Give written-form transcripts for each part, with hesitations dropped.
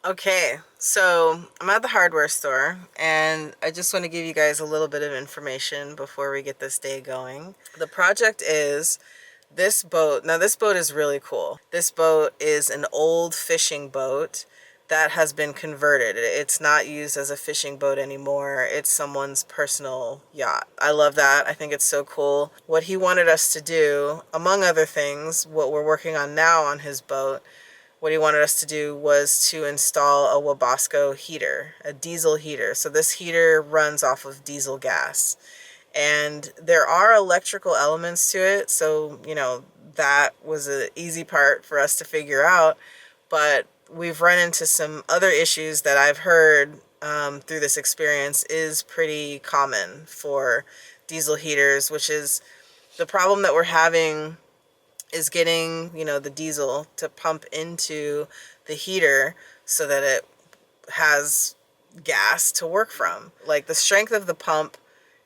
Okay, so I'm at the hardware store and I just want to give you guys a little bit of information before we get this day going. The project is this boat. Now, this boat is really cool. This boat is an old fishing boat that has been converted. It's not used as a fishing boat anymore. It's someone's personal yacht. I love that. I think it's so cool. What he wanted us to do, among other things, what we're working on now on his boat, what he wanted us to do was to install a Wabasco heater, a diesel heater. So this heater runs off of diesel gas. And there are electrical elements to it. So, that was an easy part for us to figure out. But we've run into some other issues that I've heard through this experience is pretty common for diesel heaters, which is the problem that we're having is getting, the diesel to pump into the heater so that it has gas to work from. Like the strength of the pump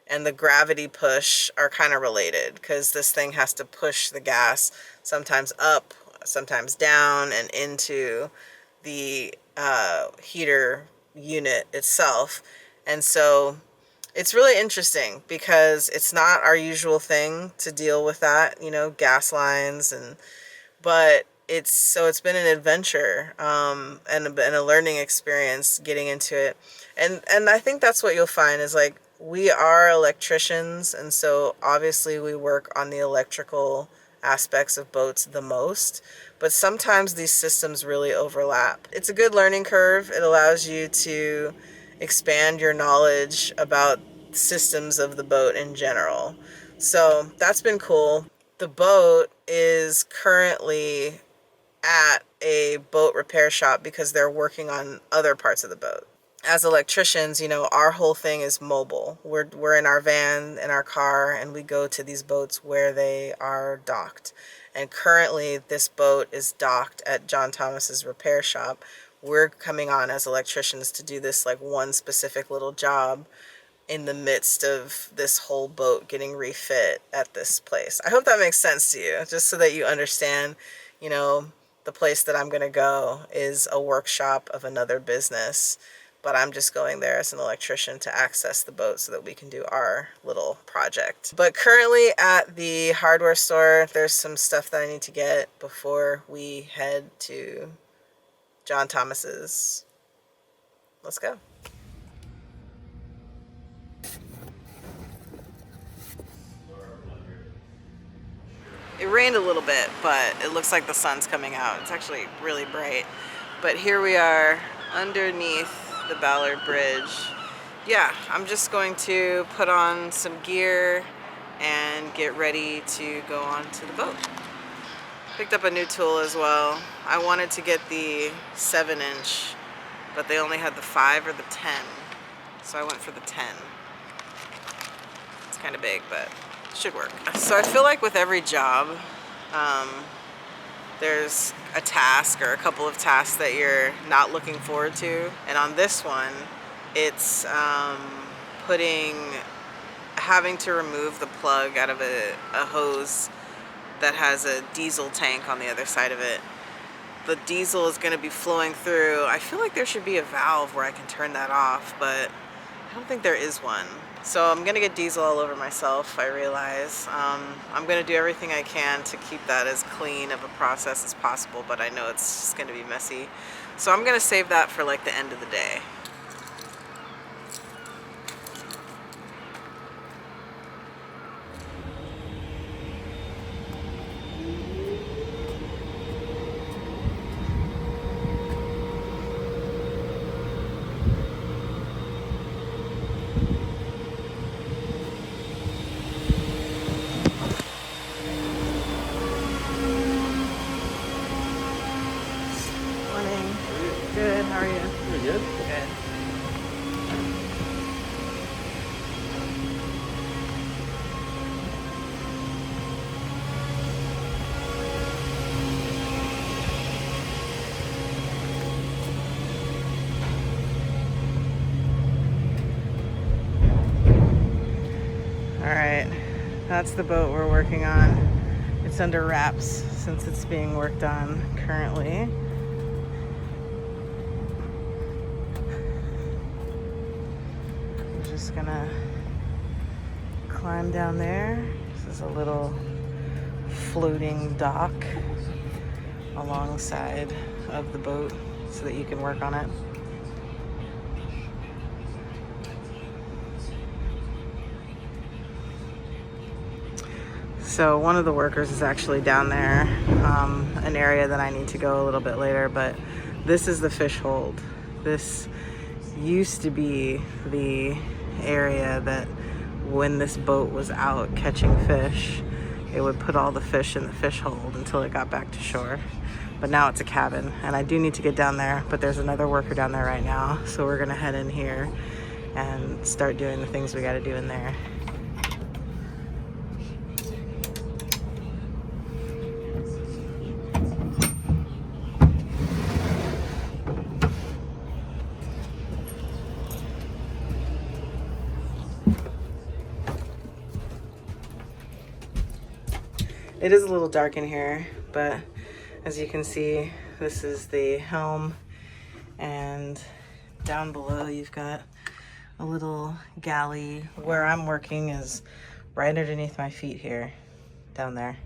and the gravity push are kind of related because this thing has to push the gas sometimes up, sometimes down, and into the heater unit itself. And so it's really interesting because it's not our usual thing to deal with that, gas lines, but it's been an adventure and a learning experience getting into it. And I think that's what you'll find is like we are electricians, and so obviously we work on the electrical aspects of boats the most, but sometimes these systems really overlap. It's a good learning curve. It allows you to expand your knowledge about systems of the boat in general. So that's been cool. The boat is currently at a boat repair shop because they're working on other parts of the boat. As electricians, our whole thing is mobile. We're in our van, in our car, and we go to these boats where they are docked. And currently this boat is docked at John Thomas's repair shop. We're coming on as electricians to do this like one specific little job in the midst of this whole boat getting refit at this place. I hope that makes sense to you, just so that you understand, the place that I'm going to go is a workshop of another business, but I'm just going there as an electrician to access the boat so that we can do our little project. But currently at the hardware store, there's some stuff that I need to get before we head to John Thomas's. Let's go. It rained a little bit, but it looks like the sun's coming out. It's actually really bright. But here we are underneath the Ballard Bridge. Yeah, I'm just going to put on some gear and get ready to go on to the boat. Picked up a new tool as well. I wanted to get the 7-inch, but they only had the 5 or the 10. So I went for the 10. It's kind of big, but should work. So I feel like with every job, there's a task or a couple of tasks that you're not looking forward to. And on this one, it's having to remove the plug out of a hose that has a diesel tank on the other side of it. The diesel is going to be flowing through. I feel like there should be a valve where I can turn that off, but I don't think there is one. So I'm going to get diesel all over myself, I realize. I'm going to do everything I can to keep that as clean of a process as possible, but I know it's just going to be messy. So I'm going to save that for like the end of the day. Good, how are you? Pretty good. Good. Alright, that's the boat we're working on. It's under wraps since it's being worked on currently. just gonna climb down there. This is a little floating dock alongside of the boat so that you can work on it. So one of the workers is actually down there, an area that I need to go a little bit later, but this is the fish hold. This used to be the area that when this boat was out catching fish, it would put all the fish in the fish hold until it got back to shore. But now it's a cabin, and I do need to get down there, but there's another worker down there right now, so we're gonna head in here and start doing the things we gotta do in there. It is a little dark in here, but as you can see, this is the helm, and down below you've got a little galley. Where I'm working is right underneath my feet here, down there.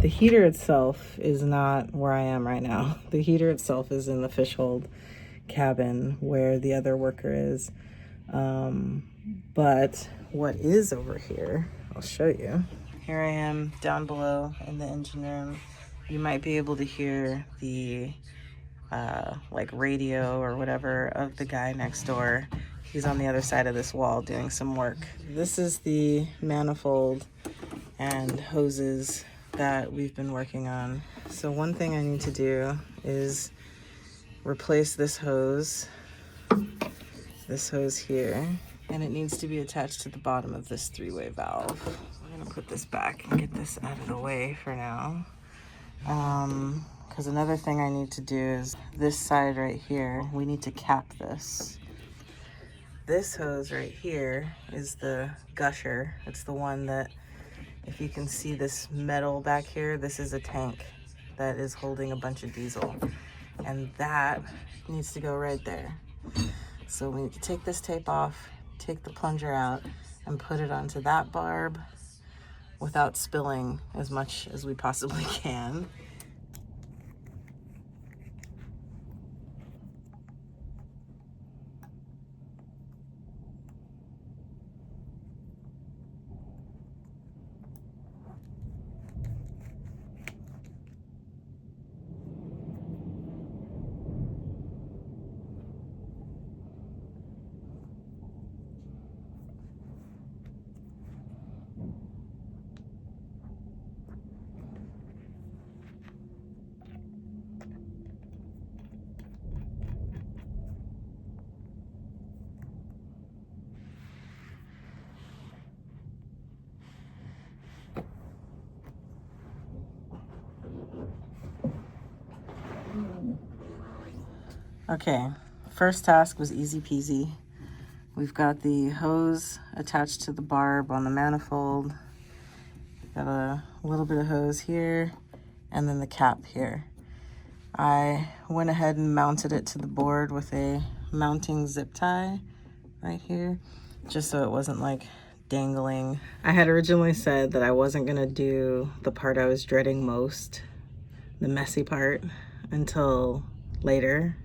The heater itself is not where I am right now. The heater itself is in the fish hold cabin where the other worker is. But what is over here, I'll show you. Here I am down below in the engine room. You might be able to hear the like radio or whatever of the guy next door. He's on the other side of this wall doing some work. This is the manifold and hoses that we've been working on. So one thing I need to do is replace this hose here, and it needs to be attached to the bottom of this three-way valve. I'm gonna put this back and get this out of the way for now. Because another thing I need to do is this side right here, we need to cap this. This hose right here is the gusher. It's the one that, if you can see this metal back here, this is a tank that is holding a bunch of diesel. And that needs to go right there. So we need to take this tape off, take the plunger out, and put it onto that barb without spilling as much as we possibly can. Okay, first task was easy peasy. We've got the hose attached to the barb on the manifold. Got a little bit of hose here, and then the cap here. I went ahead and mounted it to the board with a mounting zip tie right here, just so it wasn't like dangling. I had originally said that I wasn't gonna do the part I was dreading most, the messy part, until later.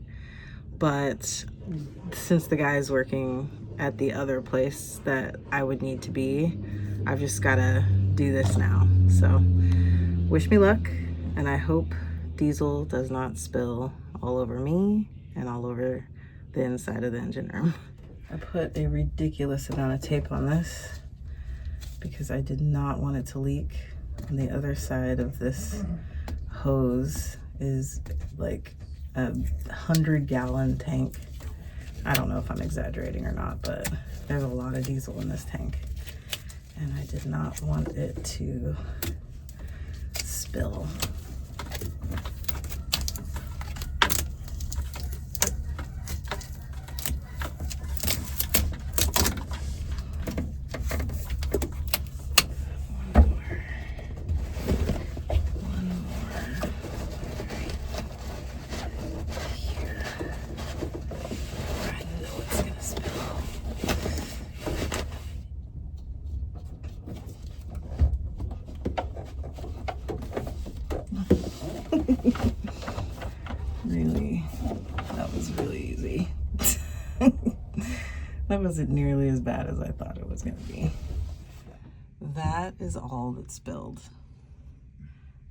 But since the guy's working at the other place that I would need to be, I've just gotta do this now. So wish me luck, and I hope diesel does not spill all over me and all over the inside of the engine room. I put a ridiculous amount of tape on this because I did not want it to leak. On the other side of this hose is like a 100-gallon tank. I don't know if I'm exaggerating or not, but there's a lot of diesel in this tank, and I did not want it to spill. That wasn't nearly as bad as I thought it was gonna be. That is all that's spilled.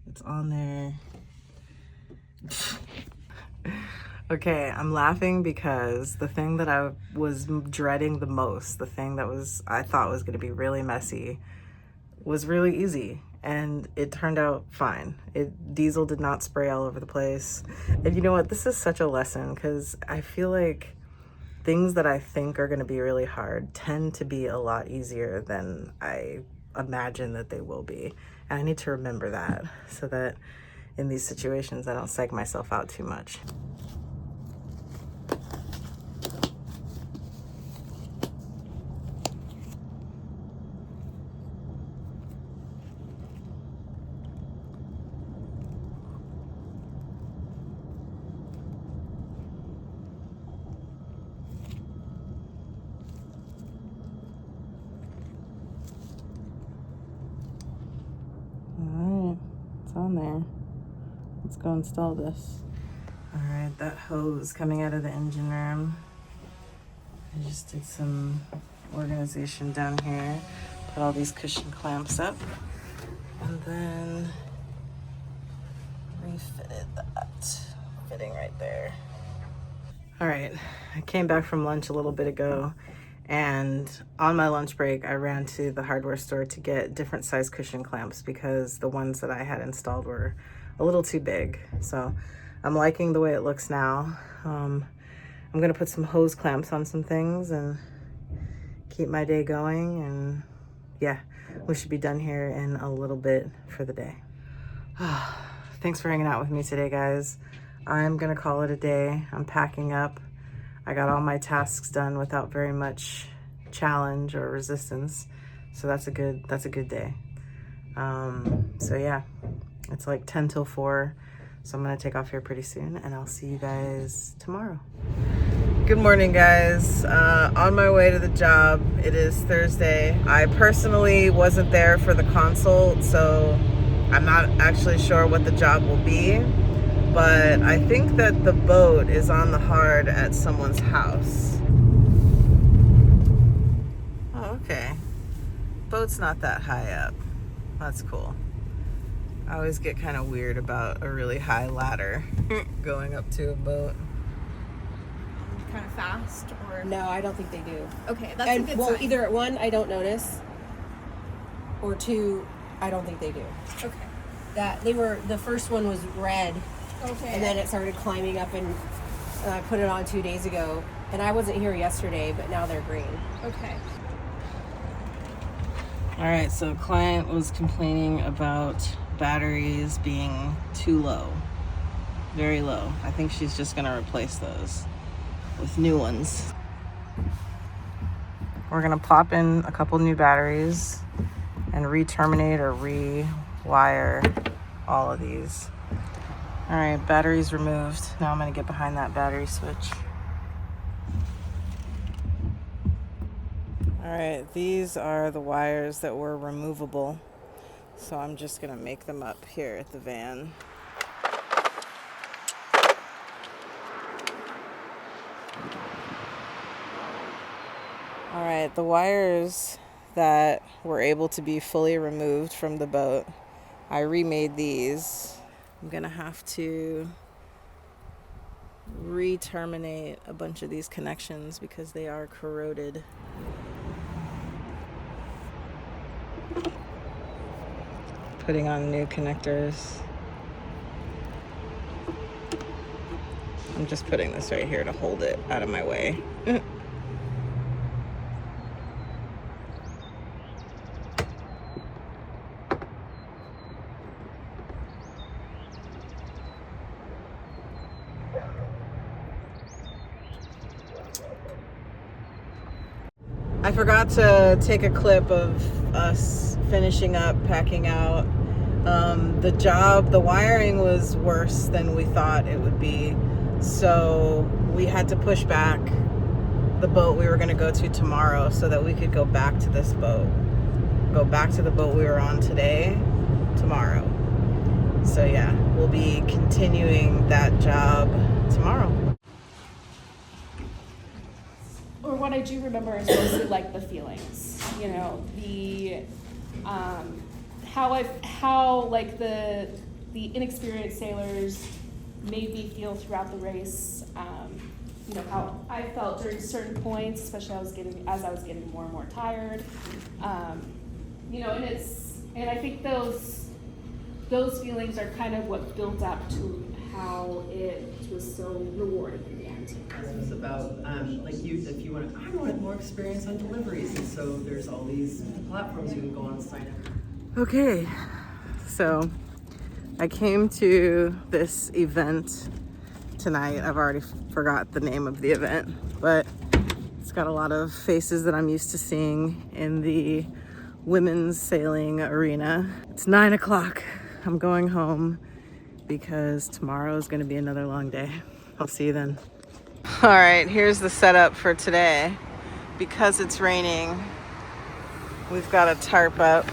It's on there. Okay, I'm laughing because the thing that I was dreading the most, the thing that I thought was gonna be really messy, was really easy. And it turned out fine. Diesel did not spray all over the place. And you know what? This is such a lesson because I feel like things that I think are going to be really hard tend to be a lot easier than I imagine that they will be. And I need to remember that so that in these situations I don't psych myself out too much. It's on there. Let's go install this. All right, that hose coming out of the engine room. I just did some organization down here. Put all these cushion clamps up. And then refitted that. Fitting right there. All right, I came back from lunch a little bit ago. And on my lunch break, I ran to the hardware store to get different size cushion clamps because the ones that I had installed were a little too big. So I'm liking the way it looks now. I'm gonna put some hose clamps on some things and keep my day going. And yeah, we should be done here in a little bit for the day. Thanks for hanging out with me today, guys. I'm gonna call it a day. I'm packing up. I got all my tasks done without very much challenge or resistance. So that's a good day. So yeah, it's like 10 till 4. So I'm gonna take off here pretty soon and I'll see you guys tomorrow. Good morning, guys. On my way to the job. It is Thursday. I personally wasn't there for the consult, so I'm not actually sure what the job will be. But I think that the boat is on the hard at someone's house. Oh, okay. Boat's not that high up. That's cool. I always get kind of weird about a really high ladder going up to a boat. Kind of fast, or no, I don't think they do. Okay, that's a good sign. Either one, I don't notice, or two, I don't think they do. Okay. The first one was red. Okay. And then it started climbing up, and I put it on 2 days ago. And I wasn't here yesterday, but now they're green. Okay. All right, so a client was complaining about batteries being too low, very low. I think she's just gonna replace those with new ones. We're gonna plop in a couple new batteries and re-terminate or rewire all of these. All right, batteries removed. Now I'm gonna get behind that battery switch. All right, these are the wires that were removable. So I'm just gonna make them up here at the van. All right, the wires that were able to be fully removed from the boat, I remade these. I'm gonna have to re-terminate a bunch of these connections because they are corroded. Putting on new connectors. I'm just putting this right here to hold it out of my way. I forgot to take a clip of us finishing up, packing out. The wiring was worse than we thought it would be. So we had to push back the boat we were going to go to tomorrow so that we could go back to this boat. Go back to the boat we were on today, tomorrow. So yeah, we'll be continuing that job tomorrow. Or what what I do remember is mostly like the feelings, you know, the how like the inexperienced sailors made me feel throughout the race. You know, how I felt during certain points, especially as I was getting more and more tired. You know, and I think those feelings are kind of what built up to how it was so rewarding in the end. This was about like if you want, I want more experience on deliveries, and so there's all these platforms you can go on and sign up. Okay, so I came to this event tonight. I've already forgot the name of the event, but it's got a lot of faces that I'm used to seeing in the women's sailing arena. It's 9 o'clock. I'm going home because tomorrow is going to be another long day. I'll see you then. All right, here's the setup for today. Because it's raining, we've got a tarp up.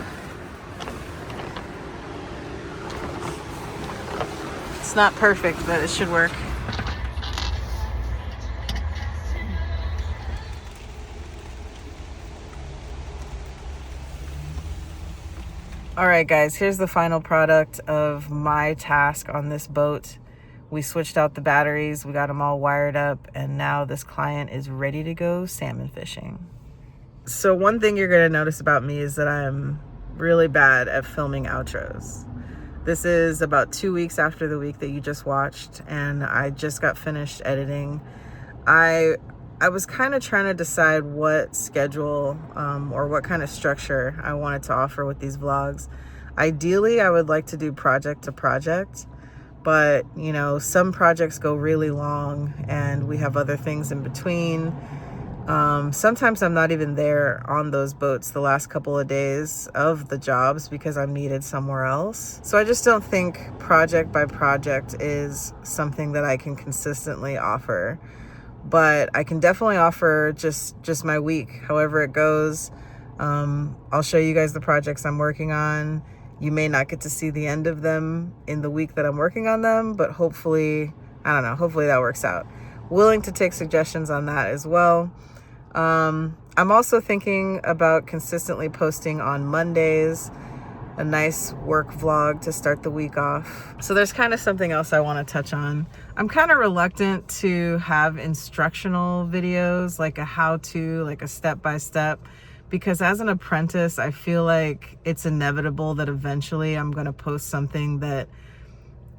It's not perfect, but it should work. All right, guys, here's the final product of my task on this boat. We switched out the batteries, we got them all wired up, and now this client is ready to go salmon fishing. So one thing you're gonna notice about me is that I'm really bad at filming outros. This is about 2 weeks after the week that you just watched, and I just got finished editing. I was kind of trying to decide what schedule or what kind of structure I wanted to offer with these vlogs. Ideally, I would like to do project to project, but you know, some projects go really long and we have other things in between. Sometimes I'm not even there on those boats the last couple of days of the jobs because I'm needed somewhere else. So I just don't think project by project is something that I can consistently offer. But I can definitely offer just my week, however it goes. I'll show you guys the projects I'm working on. You may not get to see the end of them in the week that I'm working on them, but hopefully, I don't know, hopefully that works out. Willing to take suggestions on that as well. I'm also thinking about consistently posting on Mondays, a nice work vlog to start the week off. So there's kind of something else I want to touch on. I'm kind of reluctant to have instructional videos, like a how-to, like a step-by-step, because as an apprentice, I feel like it's inevitable that eventually I'm going to post something that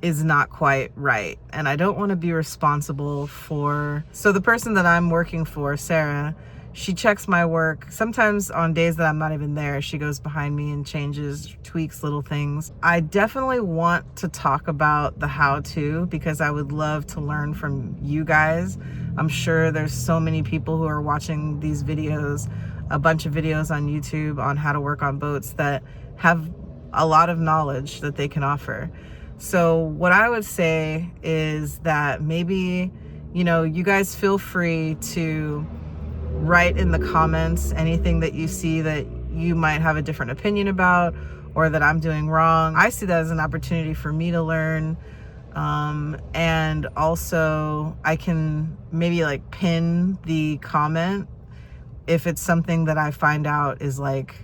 is not quite right. And I don't want to be responsible for... So the person that I'm working for, Sarah, she checks my work. Sometimes on days that I'm not even there, she goes behind me and changes, tweaks little things. I definitely want to talk about the how-to because I would love to learn from you guys. I'm sure there's so many people who are watching these videos, a bunch of videos on YouTube on how to work on boats that have a lot of knowledge that they can offer. So what I would say is that maybe, you know, you guys feel free to write in the comments anything that you see that you might have a different opinion about or that I'm doing wrong. I see that as an opportunity for me to learn. And also I can maybe like pin the comment if it's something that I find out is like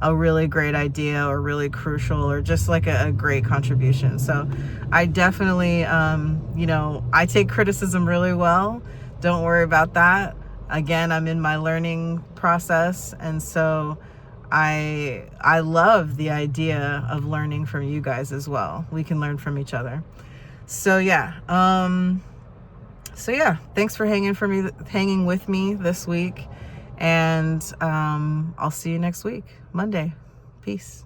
a really great idea or really crucial or just like a great contribution. So I definitely, you know, I take criticism really well. Don't worry about that. Again, I'm in my learning process. And so I love the idea of learning from you guys as well. We can learn from each other. So yeah. Thanks for hanging with me this week. And I'll see you next week, Monday. Peace.